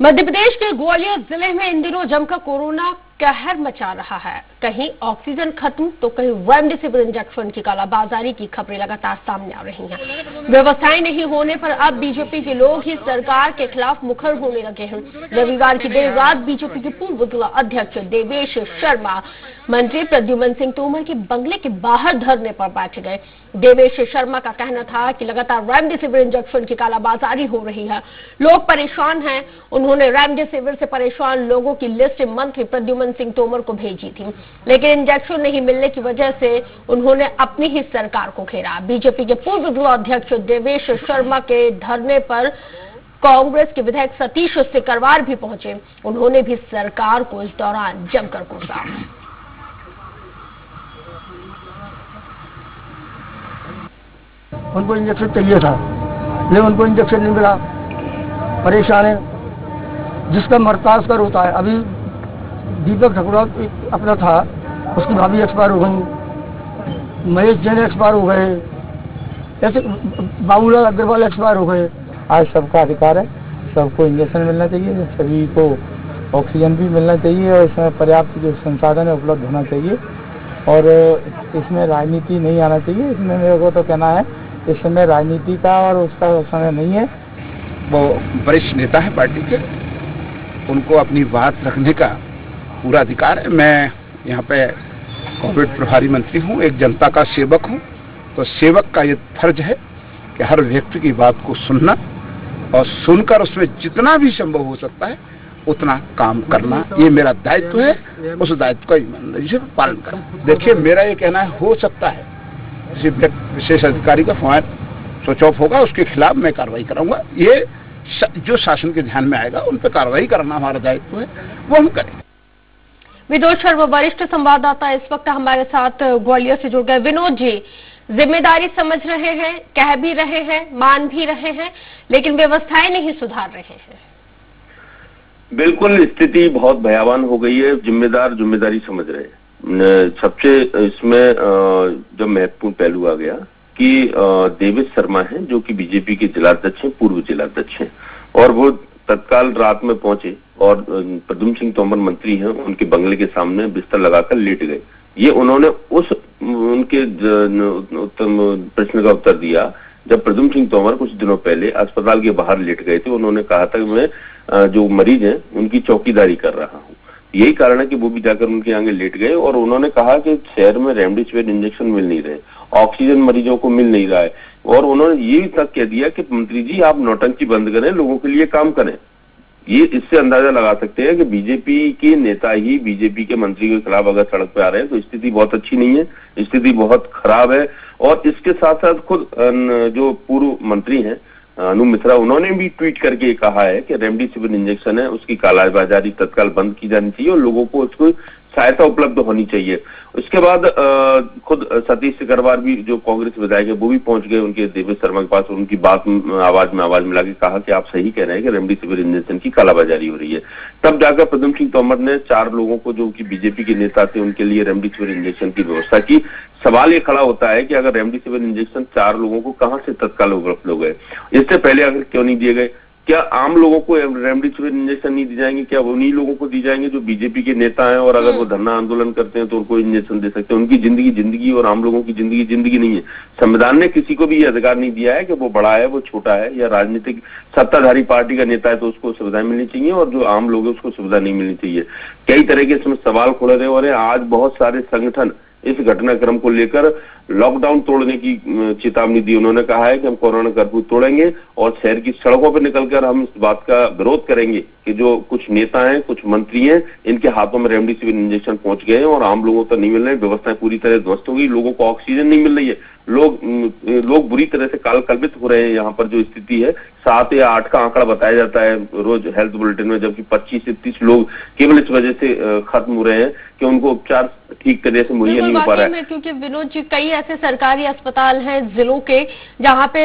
मध्य प्रदेश के ग्वालियर जिले में इन दिनों जमकर कोरोना कहर मचा रहा है। कहीं ऑक्सीजन खत्म तो कहीं रेमडेसिविर इंजेक्शन की कालाबाजारी की खबरें लगातार सामने आ रही हैं। व्यवस्थाएं नहीं होने पर अब बीजेपी के लोग ही सरकार के खिलाफ मुखर होने लगे हैं। रविवार की देर रात बीजेपी के पूर्व जिला अध्यक्ष देवेश शर्मा मंत्री प्रद्युम्न सिंह तोमर के बंगले के बाहर धरने पर बैठ गए। देवेश शर्मा का कहना था कि लगातार रेमडेसिविर इंजेक्शन की कालाबाजारी हो रही है, लोग परेशान हैं। उन्होंने रेमडेसिविर से परेशान लोगों की लिस्ट मंत्री प्रद्युम्न सिंह तोमर को भेजी थी, लेकिन इंजेक्शन नहीं मिलने की वजह से उन्होंने अपनी ही सरकार को घेरा। बीजेपी के पूर्व जिला अध्यक्ष देवेश शर्मा के धरने पर कांग्रेस के विधायक सतीश सिकरवार भी पहुंचे। उन्होंने भी सरकार को इस दौरान जमकर कोसा। उनको इंजेक्शन चाहिए था, लेकिन उनको इंजेक्शन नहीं मिला। परेशान है, जिसका मरता उसका रोता है। अभी दीपक ठकुरा अपना था, उसकी भाभी एक्सपायर हो गई, महेश जैन एक्सपायर हो गए, ऐसे बाबूलाल अग्रवाल एक्सपायर हो गए। आज सबका अधिकार है, सबको इंजेक्शन मिलना चाहिए, सभी को ऑक्सीजन भी मिलना चाहिए और इसमें पर्याप्त जो संसाधन है उपलब्ध होना चाहिए और इसमें राजनीति नहीं आना चाहिए। इसमें मेरे को तो कहना है इस समय राजनीति का और उसका समय नहीं है। वो वरिष्ठ नेता है पार्टी के, उनको अपनी बात रखने का पूरा अधिकार है। मैं यहाँ पे कोविड प्रभारी मंत्री हूँ, एक जनता का सेवक हूँ, तो सेवक का ये फर्ज है कि हर व्यक्ति की बात को सुनना और सुनकर उसमें जितना भी संभव हो सकता है उतना काम करना, ये मेरा दायित्व है। उस दायित्व का ईमानदारी से पालन करना। देखिए, मेरा ये कहना है, हो सकता है किसी विशेष अधिकारी का फोन स्विच ऑफ होगा, उसके खिलाफ मैं कार्रवाई कराऊंगा। ये जो शासन के ध्यान में आएगा उन पर कार्रवाई करना हमारा दायित्व है, वो हम करेंगे। विनोद शर्मा वरिष्ठ संवाददाता इस वक्त हमारे साथ ग्वालियर से जुड़ गए। विनोद जी, जिम्मेदारी समझ रहे हैं, कह भी रहे हैं, मान भी रहे हैं, लेकिन व्यवस्थाएं नहीं सुधार रहे हैं। बिल्कुल, स्थिति बहुत भयावह हो गई है। जिम्मेदारी समझ रहे हैं। सबसे इसमें जो महत्वपूर्ण पहलू आ गया कि देवेश शर्मा हैं, जो कि बीजेपी के जिलाध्यक्ष हैं, पूर्व जिलाध्यक्ष हैं, और वो तत्काल रात में पहुंचे और प्रद्युम्न सिंह तोमर मंत्री हैं, उनके बंगले के सामने बिस्तर लगाकर लेट गए। ये उन्होंने उनके प्रश्न का उत्तर दिया जब प्रद्युम्न सिंह तोमर कुछ दिनों पहले अस्पताल के बाहर लेट गए थे। उन्होंने कहा था कि मैं जो मरीज हैं उनकी चौकीदारी कर रहा हूं। यही कारण है कि वो भी जाकर उनके आगे लेट गए और उन्होंने कहा कि शहर में रेमडेसिविर इंजेक्शन मिल नहीं रहे, ऑक्सीजन मरीजों को मिल नहीं रहा है, और उन्होंने ये तक कह दिया कि मंत्री जी आप नौटंकी बंद करें, लोगों के लिए काम करें। ये इससे अंदाजा लगा सकते हैं कि बीजेपी के नेता ही बीजेपी के मंत्री के खिलाफ अगर सड़क पे आ रहे हैं तो स्थिति बहुत अच्छी नहीं है, स्थिति बहुत खराब है। और इसके साथ साथ खुद जो पूर्व मंत्री हैं अनु मिश्रा, उन्होंने भी ट्वीट करके कहा है कि रेमडेसिविर इंजेक्शन है उसकी कालाबाजारी तत्काल बंद की जानी चाहिए और लोगों को उसको सहायता उपलब्ध होनी चाहिए। उसके बाद खुद सतीश सिकरवार भी, जो कांग्रेस विधायक है, वो भी पहुंच गए उनके देवेश शर्मा के पास। उनकी बात आवाज में आवाज मिला के कहा कि आप सही कह रहे हैं कि रेमडेसिविर इंजेक्शन की कालाबाजारी हो रही है। तब जाकर प्रद्युम्न सिंह तोमर ने 4 लोगों को, जो कि बीजेपी के नेता थे, उनके लिए रेमडेसिविर इंजेक्शन की व्यवस्था की। सवाल ये खड़ा होता है कि अगर रेमडेसिविर इंजेक्शन 4 लोगों को कहां से तत्काल उपलब्ध हो गए, इससे पहले अगर क्यों नहीं दिए गए? क्या आम लोगों को रेमडेसिविर इंजेक्शन नहीं दी जाएंगे? क्या उन्हीं लोगों को दी जाएंगे जो बीजेपी के नेता हैं और अगर वो धरना आंदोलन करते हैं तो उनको इंजेक्शन दे सकते हैं? उनकी जिंदगी और आम लोगों की जिंदगी नहीं है। संविधान ने किसी को भी ये अधिकार नहीं दिया है कि वो बड़ा है, वो छोटा है, या राजनीतिक सत्ताधारी पार्टी का नेता है तो उसको सुविधाएं मिलनी चाहिए और जो आम लोग है उसको सुविधा नहीं मिलनी चाहिए। कई तरह के इसमें सवाल खुले रहे और आज बहुत सारे संगठन इस घटनाक्रम को लेकर लॉकडाउन तोड़ने की चेतावनी दी। उन्होंने कहा है कि हम कोरोना कर्फ्यू तोड़ेंगे और शहर की सड़कों पर निकलकर हम इस बात का विरोध करेंगे कि जो कुछ नेता हैं, कुछ मंत्री हैं, इनके हाथों में रेमडेसिविर इंजेक्शन पहुंच गए हैं और आम लोगों तक नहीं मिल रहे। व्यवस्थाएं पूरी तरह ध्वस्त हो गई, लोगों को ऑक्सीजन नहीं मिल रही है, लोग बुरी तरह से कालकल्पित हो रहे हैं। यहाँ पर जो स्थिति है, 7 या 8 का आंकड़ा बताया जाता है रोज हेल्थ बुलेटिन में, जबकि 25 से 30 लोग केवल इस वजह से खत्म हो रहे हैं कि उनको उपचार ठीक तरह से मुहैया नहीं हो पा रहा है। क्योंकि विनोद जी, कई ऐसे सरकारी अस्पताल हैं जिलों के जहां पे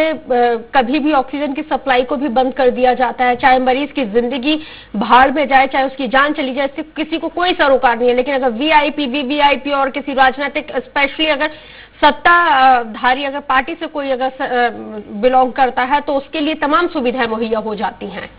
कभी भी ऑक्सीजन की सप्लाई को भी बंद कर दिया जाता है, चाहे मरीज की जिंदगी भाड़ में जाए, चाहे उसकी जान चली जाए, इससे किसी को कोई सरोकार नहीं है। लेकिन अगर वीआईपी, वीवीआईपी और किसी राजनीतिक, स्पेशली अगर सत्ताधारी अगर पार्टी से कोई अगर बिलोंग करता है तो उसके लिए तमाम सुविधाएं मुहैया हो जाती हैं।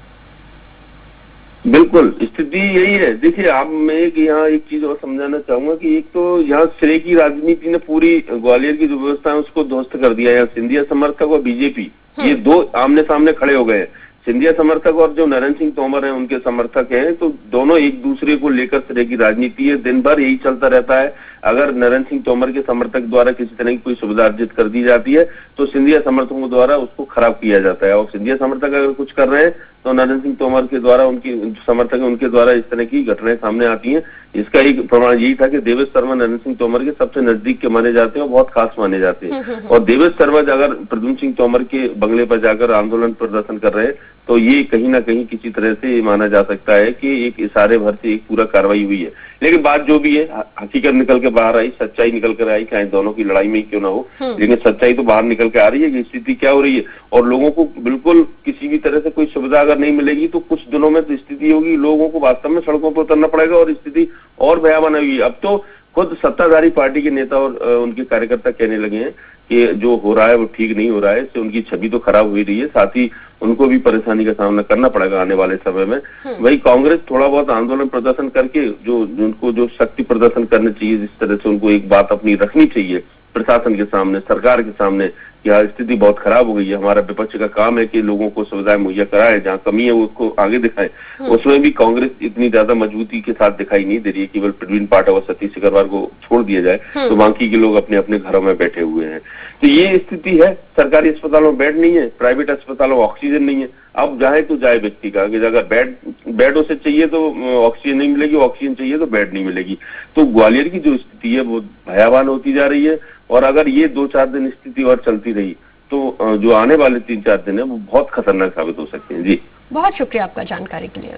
बिल्कुल स्थिति यही है। देखिए आप, मैं यहाँ एक चीज और समझाना चाहूंगा कि एक तो यहाँ श्रेय की राजनीति ने पूरी ग्वालियर की जो व्यवस्था है उसको ध्वस्त कर दिया है। सिंधिया समर्थक और बीजेपी ये दो आमने सामने खड़े हो गए हैं। सिंधिया समर्थक और जो नरेंद्र सिंह तोमर हैं उनके समर्थक हैं, तो दोनों एक दूसरे को लेकर श्रेय की राजनीति है। दिन भर यही चलता रहता है। अगर नरेंद्र सिंह तोमर के समर्थक द्वारा किसी तरह की कोई सुविधा अर्जित कर दी जाती है तो सिंधिया समर्थकों द्वारा उसको खराब किया जाता है, और सिंधिया समर्थक अगर कुछ कर रहे हैं तो नरेंद्र सिंह तोमर के द्वारा, उनकी समर्थक है उनके द्वारा इस तरह की घटनाएं सामने आती हैं। इसका एक प्रमाण यही था कि देवेश शर्मा नरेंद्र सिंह तोमर के सबसे नजदीक के माने जाते हैं और बहुत खास माने जाते हैं। और देवेश शर्मा अगर प्रद्युम्न सिंह तोमर के बंगले पर जाकर आंदोलन प्रदर्शन कर रहे हैं तो ये कहीं ना कहीं किसी तरह से माना जा सकता है कि एक इशारे भर से एक पूरा कार्रवाई हुई है। लेकिन बात जो भी है, हकीकत निकल के बाहर आई, सच्चाई निकल कर आई, चाहे दोनों की लड़ाई में क्यों ना हो, लेकिन सच्चाई तो बाहर निकल के आ रही है कि स्थिति क्या हो रही है। और लोगों को बिल्कुल किसी भी तरह से कोई सुविधा अगर नहीं मिलेगी तो कुछ दिनों में तो स्थिति होगी, लोगों को वास्तव में सड़कों पर उतरना पड़ेगा और स्थिति और भयावह हुई। अब तो खुद सत्ताधारी पार्टी के नेता और उनके कार्यकर्ता कहने लगे हैं कि जो हो रहा है वो ठीक नहीं हो रहा है, इससे उनकी छवि तो खराब हो रही है, साथ ही उनको भी परेशानी का सामना करना पड़ेगा आने वाले समय में। वही कांग्रेस थोड़ा बहुत आंदोलन प्रदर्शन करके जो उनको जो शक्ति प्रदर्शन करना चाहिए, जिस तरह से उनको एक बात अपनी रखनी चाहिए प्रशासन के सामने, सरकार के सामने कि हाँ स्थिति बहुत खराब हो गई है, हमारा विपक्ष का काम है कि लोगों को सुविधाएं मुहैया कराए, जहाँ कमी है वो उसको आगे दिखाए। उसमें भी कांग्रेस इतनी ज्यादा मजबूती के साथ दिखाई नहीं दे रही है। केवल प्रवीण पाठक और सतीश सिकरवार को छोड़ दिया जाए तो बाकी के लोग अपने अपने घरों में बैठे हुए हैं। तो ये स्थिति है। सरकारी अस्पतालों में बेड नहीं है, प्राइवेट अस्पतालों में ऑक्सीजन नहीं है। अब जाए तो जाए व्यक्ति का, अगर बेड उसे चाहिए तो ऑक्सीजन नहीं मिलेगी, ऑक्सीजन चाहिए तो बेड नहीं मिलेगी। तो ग्वालियर की जो स्थिति है वो भयावह होती जा रही है। और अगर ये 2-4 दिन स्थिति और चलती रही तो जो आने वाले 3-4 दिन है वो बहुत खतरनाक साबित हो सकते हैं। जी बहुत शुक्रिया आपका जानकारी के लिए।